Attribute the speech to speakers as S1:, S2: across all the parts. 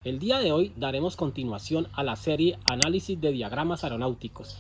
S1: El día de hoy daremos continuación a la serie Análisis de diagramas aeronáuticos.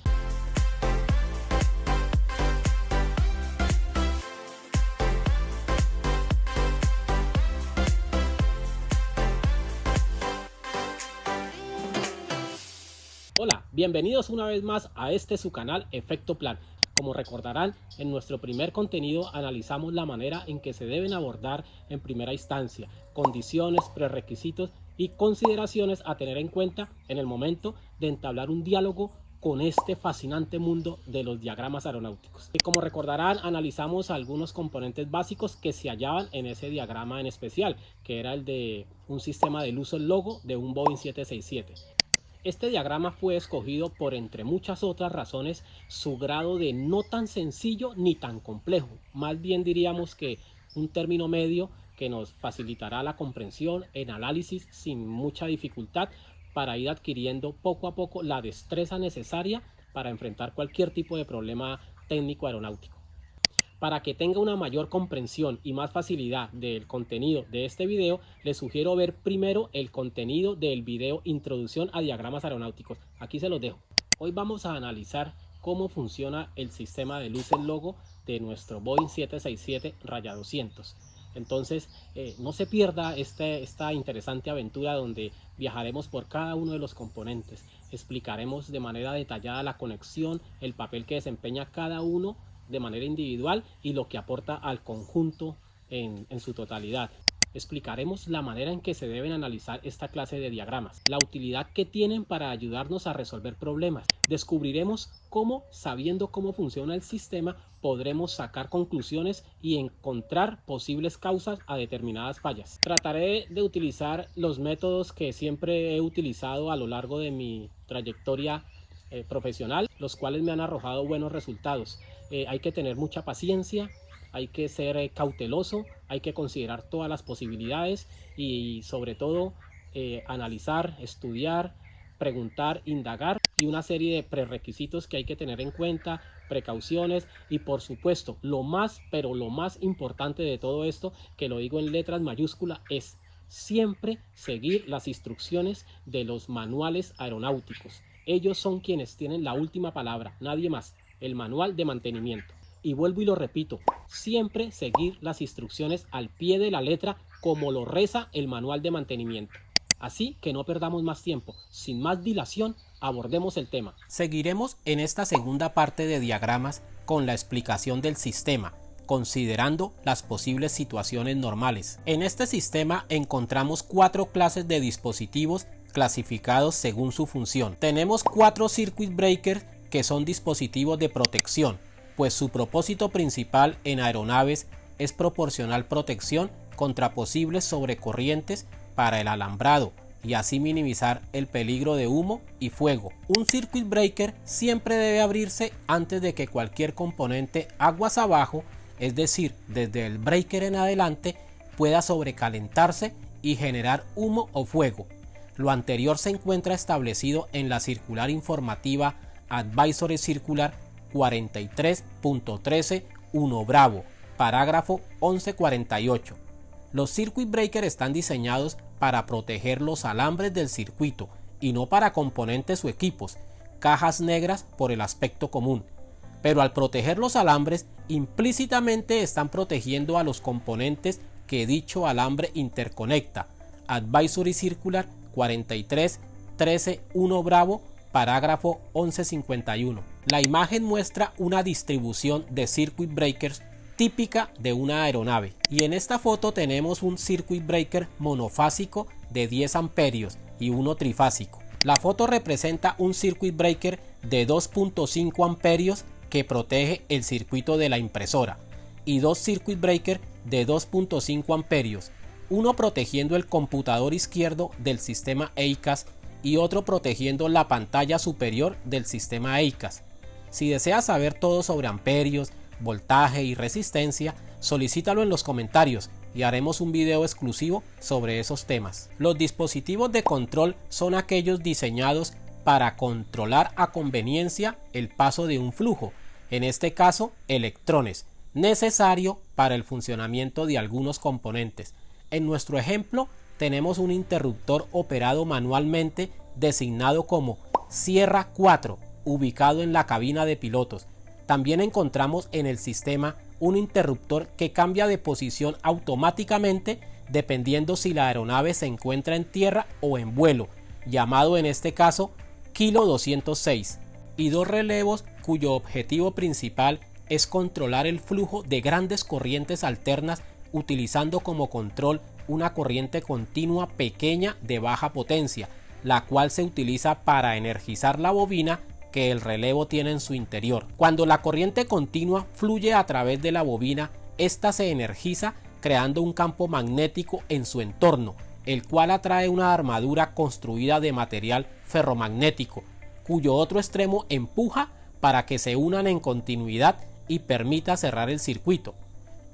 S1: Hola, bienvenidos una vez más a su canal Efecto Plan. Como recordarán, en nuestro primer contenido analizamos la manera en que se deben abordar en primera instancia, condiciones, prerequisitos y consideraciones a tener en cuenta en el momento de entablar un diálogo con este fascinante mundo de los diagramas aeronáuticos. Y como recordarán, analizamos algunos componentes básicos que se hallaban en ese diagrama en especial, que era el de un sistema de luz logo de un Boeing 767. Este diagrama fue escogido por, entre muchas otras razones, su grado de no tan sencillo ni tan complejo. Más bien diríamos que un término medio que nos facilitará la comprensión en análisis sin mucha dificultad para ir adquiriendo poco a poco la destreza necesaria para enfrentar cualquier tipo de problema técnico aeronáutico. Para que tenga una mayor comprensión y más facilidad del contenido de este video, les sugiero ver primero el contenido del video Introducción a diagramas aeronáuticos. Aquí se los dejo. Hoy vamos a analizar cómo funciona el sistema de luces logo de nuestro Boeing 767-200. Entonces, no se pierda esta interesante aventura donde viajaremos por cada uno de los componentes. Explicaremos de manera detallada la conexión, el papel que desempeña cada uno de manera individual y lo que aporta al conjunto en su totalidad. Explicaremos la manera en que se deben analizar esta clase de diagramas, la utilidad que tienen para ayudarnos a resolver problemas. Descubriremos cómo, sabiendo cómo funciona el sistema, podremos sacar conclusiones y encontrar posibles causas a determinadas fallas. Trataré de utilizar los métodos que siempre he utilizado a lo largo de mi trayectoria profesional, los cuales me han arrojado buenos resultados. Hay que tener mucha paciencia, hay que ser cauteloso, hay que considerar todas las posibilidades y sobre todo analizar, estudiar, preguntar, indagar y una serie de prerequisitos que hay que tener en cuenta, precauciones y por supuesto lo más importante de todo esto, que lo digo en letras mayúsculas, es siempre seguir las instrucciones de los manuales aeronáuticos. Ellos son quienes tienen la última palabra, nadie más. El manual de mantenimiento. Y vuelvo y lo repito, siempre seguir las instrucciones al pie de la letra como lo reza el manual de mantenimiento. Así que no perdamos más tiempo, sin más dilación, abordemos el tema. Seguiremos en esta segunda parte de diagramas con la explicación del sistema, considerando las posibles situaciones normales. En este sistema encontramos 4 clases de dispositivos clasificados según su función. Tenemos 4 circuit breakers que son dispositivos de protección, pues su propósito principal en aeronaves es proporcionar protección contra posibles sobrecorrientes para el alambrado y así minimizar el peligro de humo y fuego. Un circuit breaker siempre debe abrirse antes de que cualquier componente aguas abajo, es decir, desde el breaker en adelante, pueda sobrecalentarse y generar humo o fuego. Lo anterior se encuentra establecido en la circular informativa Advisory Circular 43.13.1 Bravo, parágrafo 1148. Los circuit breakers están diseñados para proteger los alambres del circuito y no para componentes o equipos, cajas negras por el aspecto común. Pero al proteger los alambres, implícitamente están protegiendo a los componentes que dicho alambre interconecta. Advisory Circular 43.13.1 Bravo, parágrafo 1151. La imagen muestra una distribución de circuit breakers típica de una aeronave y en esta foto tenemos un circuit breaker monofásico de 10 amperios y uno trifásico. La foto representa un circuit breaker de 2.5 amperios que protege el circuito de la impresora y 2 circuit breakers de 2.5 amperios, uno protegiendo el computador izquierdo del sistema EICAS y otro protegiendo la pantalla superior del sistema EICAS. Si deseas saber todo sobre amperios, voltaje y resistencia, solicítalo en los comentarios y haremos un video exclusivo sobre esos temas. Los dispositivos de control son aquellos diseñados para controlar a conveniencia el paso de un flujo, en este caso electrones, necesario para el funcionamiento de algunos componentes. En nuestro ejemplo, tenemos un interruptor operado manualmente designado como Sierra 4, ubicado en la cabina de pilotos. También encontramos en el sistema un interruptor que cambia de posición automáticamente dependiendo si la aeronave se encuentra en tierra o en vuelo, llamado en este caso Kilo 206, y dos relevos cuyo objetivo principal es controlar el flujo de grandes corrientes alternas utilizando como control una corriente continua pequeña de baja potencia, la cual se utiliza para energizar la bobina que el relevo tiene en su interior. Cuando la corriente continua fluye a través de la bobina, esta se energiza creando un campo magnético en su entorno, el cual atrae una armadura construida de material ferromagnético, cuyo otro extremo empuja para que se unan en continuidad y permita cerrar el circuito.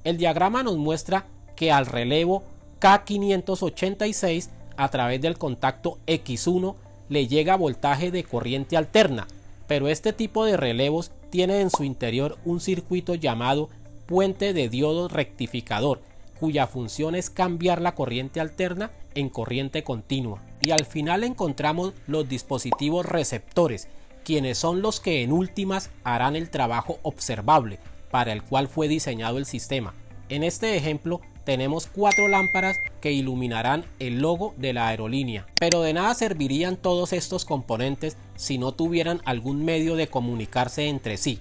S1: El diagrama nos muestra que al relevo K586 a través del contacto X1 le llega voltaje de corriente alterna, pero este tipo de relevos tiene en su interior un circuito llamado puente de diodo rectificador, cuya función es cambiar la corriente alterna en corriente continua. Y al final encontramos los dispositivos receptores, quienes son los que en últimas harán el trabajo observable para el cual fue diseñado el sistema. En este ejemplo tenemos 4 lámparas que iluminarán el logo de la aerolínea, pero de nada servirían todos estos componentes si no tuvieran algún medio de comunicarse entre sí.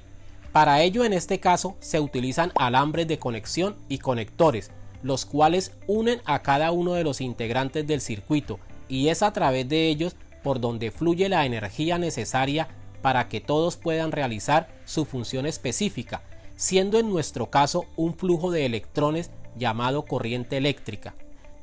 S1: Para ello, en este caso, se utilizan alambres de conexión y conectores, los cuales unen a cada uno de los integrantes del circuito, y es a través de ellos por donde fluye la energía necesaria para que todos puedan realizar su función específica, siendo en nuestro caso un flujo de electrones llamado corriente eléctrica.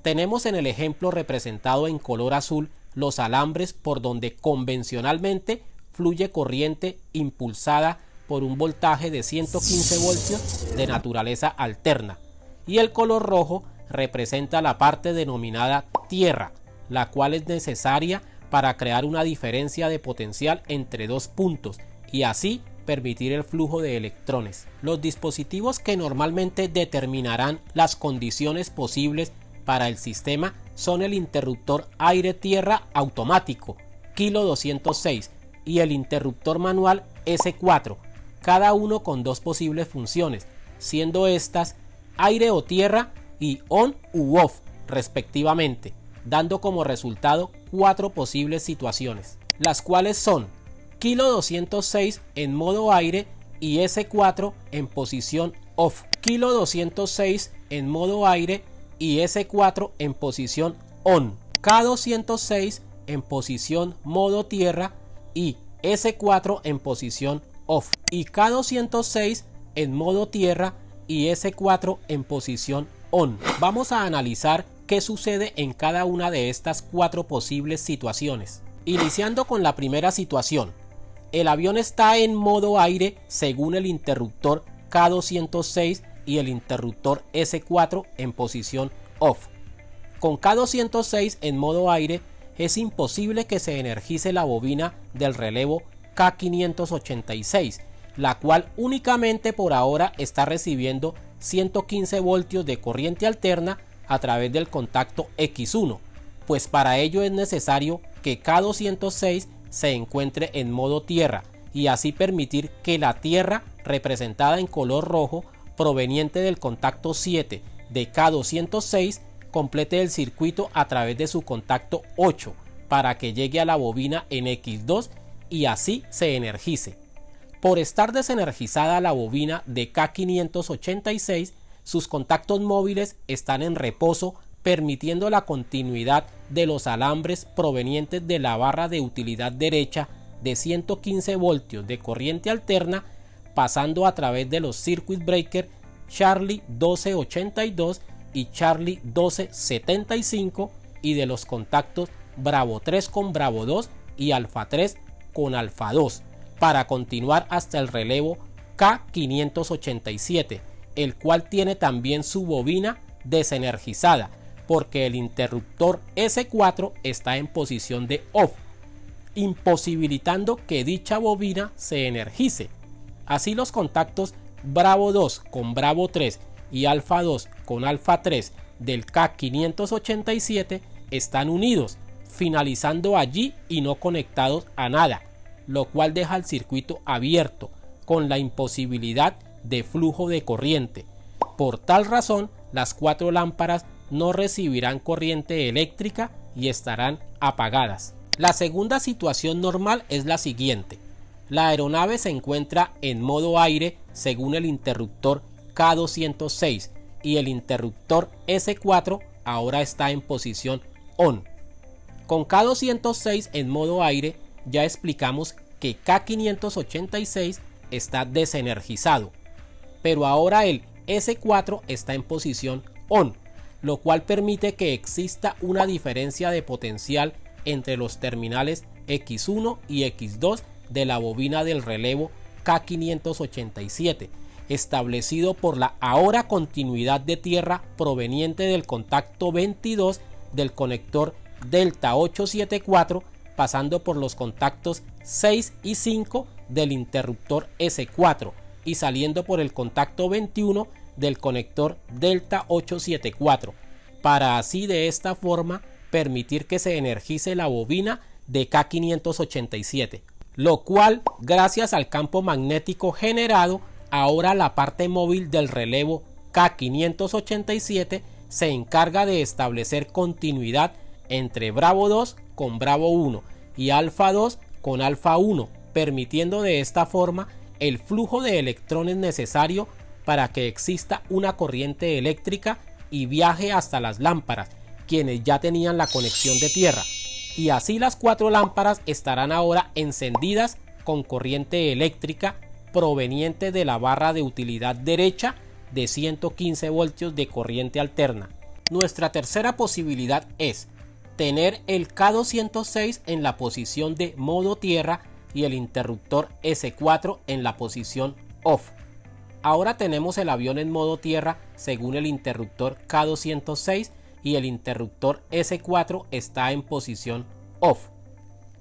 S1: Tenemos en el ejemplo representado en color azul los alambres por donde convencionalmente fluye corriente impulsada por un voltaje de 115 voltios de naturaleza alterna, y el color rojo representa la parte denominada tierra, la cual es necesaria para crear una diferencia de potencial entre dos puntos y así permitir el flujo de electrones. Los dispositivos que normalmente determinarán las condiciones posibles para el sistema son el interruptor aire-tierra automático Kilo 206 y el interruptor manual S4, cada uno con dos posibles funciones, siendo estas aire o tierra y on u off respectivamente, dando como resultado 4 posibles situaciones, las cuales son Kilo 206 en modo aire y S4 en posición off, Kilo 206 en modo aire y S4 en posición on, K206 en posición modo tierra y S4 en posición off, y K206 en modo tierra y S4 en posición on. Vamos a analizar qué sucede en cada una de estas 4 posibles situaciones. Iniciando con la primera situación, el avión está en modo aire según el interruptor K206 y el interruptor S4 en posición off. Con K206 en modo aire es imposible que se energice la bobina del relevo K586, la cual únicamente por ahora está recibiendo 115 voltios de corriente alterna a través del contacto X1, pues para ello es necesario que K206 se encuentre en modo tierra y así permitir que la tierra representada en color rojo proveniente del contacto 7 de K206 complete el circuito a través de su contacto 8 para que llegue a la bobina en X2 y así se energice. Por estar desenergizada la bobina de K586, sus contactos móviles están en reposo, permitiendo la continuidad de los alambres provenientes de la barra de utilidad derecha de 115 voltios de corriente alterna, pasando a través de los circuit breaker Charlie 1282 y Charlie 1275 y de los contactos Bravo 3 con Bravo 2 y Alfa 3 con Alfa 2 para continuar hasta el relevo K587, el cual tiene también su bobina desenergizada porque el interruptor S4 está en posición de off, imposibilitando que dicha bobina se energice. Así los contactos Bravo 2 con Bravo 3 y Alfa 2 con Alfa 3 del K587 están unidos, finalizando allí y no conectados a nada, lo cual deja el circuito abierto, con la imposibilidad de flujo de corriente. Por tal razón, las 4 lámparas no recibirán corriente eléctrica y estarán apagadas. La segunda situación normal es la siguiente. La aeronave se encuentra en modo aire según el interruptor K206 y el interruptor S4 ahora está en posición ON. Con K206 en modo aire ya explicamos que K586 está desenergizado, pero ahora el S4 está en posición ON, lo cual permite que exista una diferencia de potencial entre los terminales X1 y X2 de la bobina del relevo K587, establecido por la ahora continuidad de tierra proveniente del contacto 22 del conector Delta 874, pasando por los contactos 6 y 5 del interruptor S4 y saliendo por el contacto 21 del conector Delta 874, para así de esta forma permitir que se energice la bobina de K587, lo cual, gracias al campo magnético generado, ahora la parte móvil del relevo K587 se encarga de establecer continuidad entre Bravo 2 con Bravo 1 y Alfa 2 con Alfa 1, permitiendo de esta forma el flujo de electrones necesario para que exista una corriente eléctrica y viaje hasta las lámparas, quienes ya tenían la conexión de tierra, y así las 4 lámparas estarán ahora encendidas con corriente eléctrica proveniente de la barra de utilidad derecha de 115 voltios de corriente alterna. Nuestra tercera posibilidad es tener el K206 en la posición de modo tierra y el interruptor S4 en la posición OFF. Ahora tenemos el avión en modo tierra según el interruptor K206 y el interruptor S4 está en posición OFF.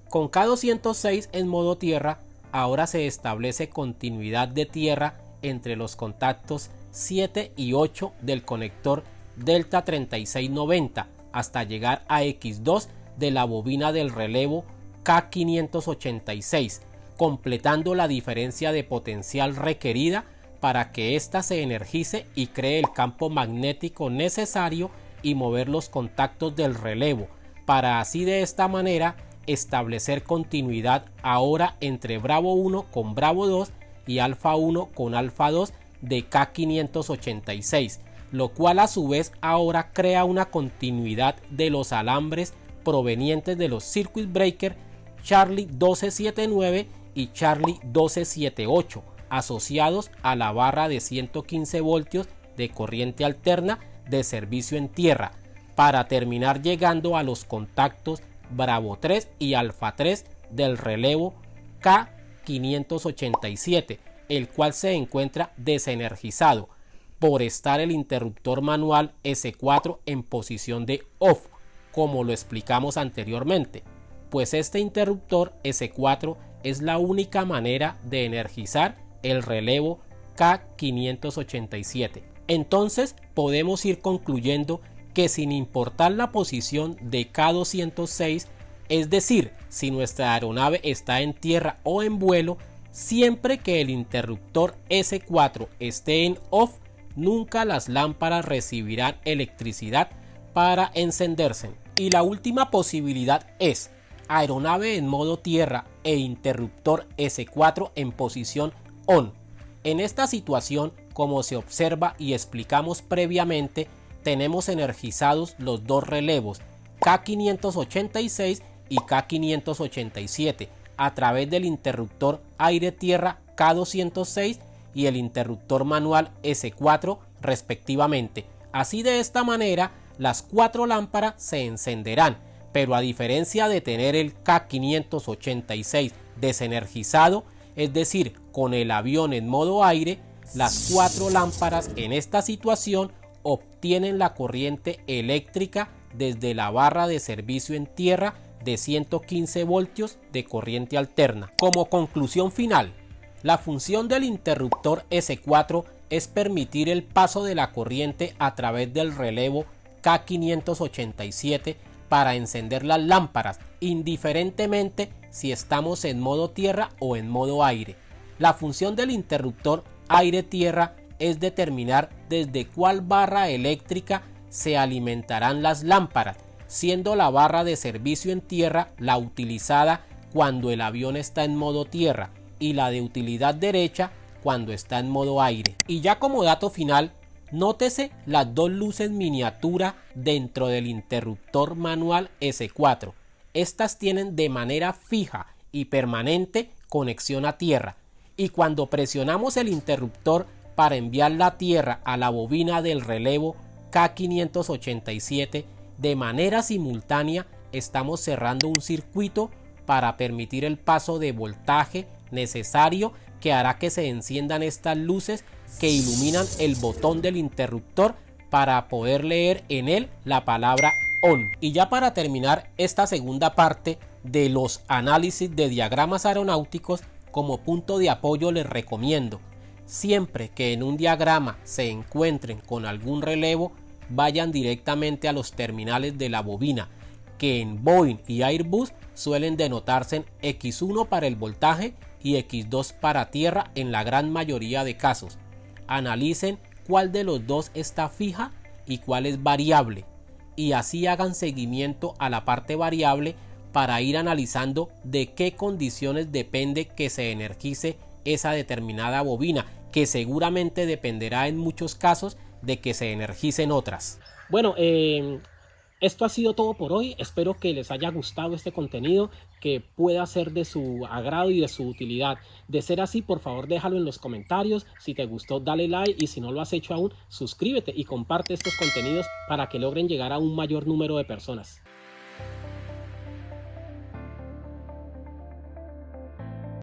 S1: Con K206 en modo tierra, ahora se establece continuidad de tierra entre los contactos 7 y 8 del conector Delta 3690 hasta llegar a X2 de la bobina del relevo K586, completando la diferencia de potencial requerida para que ésta se energice y cree el campo magnético necesario y mover los contactos del relevo, para así de esta manera establecer continuidad ahora entre Bravo 1 con Bravo 2 y Alfa 1 con Alfa 2 de K586, lo cual a su vez ahora crea una continuidad de los alambres provenientes de los circuit breaker Charlie 1279 y Charlie 1278, asociados a la barra de 115 voltios de corriente alterna de servicio en tierra, para terminar llegando a los contactos Bravo 3 y Alfa 3 del relevo K587, el cual se encuentra desenergizado por estar el interruptor manual S4 en posición de OFF, como lo explicamos anteriormente, pues este interruptor S4 es la única manera de energizar el relevo K587. Entonces podemos ir concluyendo que sin importar la posición de K206, es decir, si nuestra aeronave está en tierra o en vuelo, siempre que el interruptor S4 esté en OFF, nunca las lámparas recibirán electricidad para encenderse. Y la última posibilidad es aeronave en modo tierra e interruptor S4 en posición ON. En esta situación, como se observa y explicamos previamente, tenemos energizados los dos relevos K586 y K587 a través del interruptor aire-tierra K206 y el interruptor manual S4 respectivamente. Así de esta manera las 4 lámparas se encenderán, pero a diferencia de tener el K586 desenergizado, es decir, con el avión en modo aire, las 4 lámparas en esta situación obtienen la corriente eléctrica desde la barra de servicio en tierra de 115 voltios de corriente alterna. Como conclusión final, la función del interruptor S4 es permitir el paso de la corriente a través del relevo K587 para encender las lámparas, indiferentemente si estamos en modo tierra o en modo aire. La función del interruptor aire-tierra es determinar desde cuál barra eléctrica se alimentarán las lámparas, siendo la barra de servicio en tierra la utilizada cuando el avión está en modo tierra y la de utilidad derecha cuando está en modo aire. Y ya como dato final, nótese las dos luces miniatura dentro del interruptor manual S4. Estas tienen de manera fija y permanente conexión a tierra, y cuando presionamos el interruptor para enviar la tierra a la bobina del relevo K587 de manera simultánea, estamos cerrando un circuito para permitir el paso de voltaje necesario que hará que se enciendan estas luces que iluminan el botón del interruptor para poder leer en él la palabra ON. Y ya para terminar esta segunda parte de los análisis de diagramas aeronáuticos, como punto de apoyo les recomiendo: siempre que en un diagrama se encuentren con algún relevo, vayan directamente a los terminales de la bobina, que en Boeing y Airbus suelen denotarse en X1 para el voltaje y X2 para tierra en la gran mayoría de casos. Analicen cuál de los dos está fija y cuál es variable, y así hagan seguimiento a la parte variable para ir analizando de qué condiciones depende que se energice esa determinada bobina, que seguramente dependerá en muchos casos de que se energicen otras. Bueno, esto ha sido todo por hoy. Espero que les haya gustado este contenido, que pueda ser de su agrado y de su utilidad. De ser así, por favor déjalo en los comentarios. Si te gustó, dale like, y si no lo has hecho aún, suscríbete y comparte estos contenidos para que logren llegar a un mayor número de personas.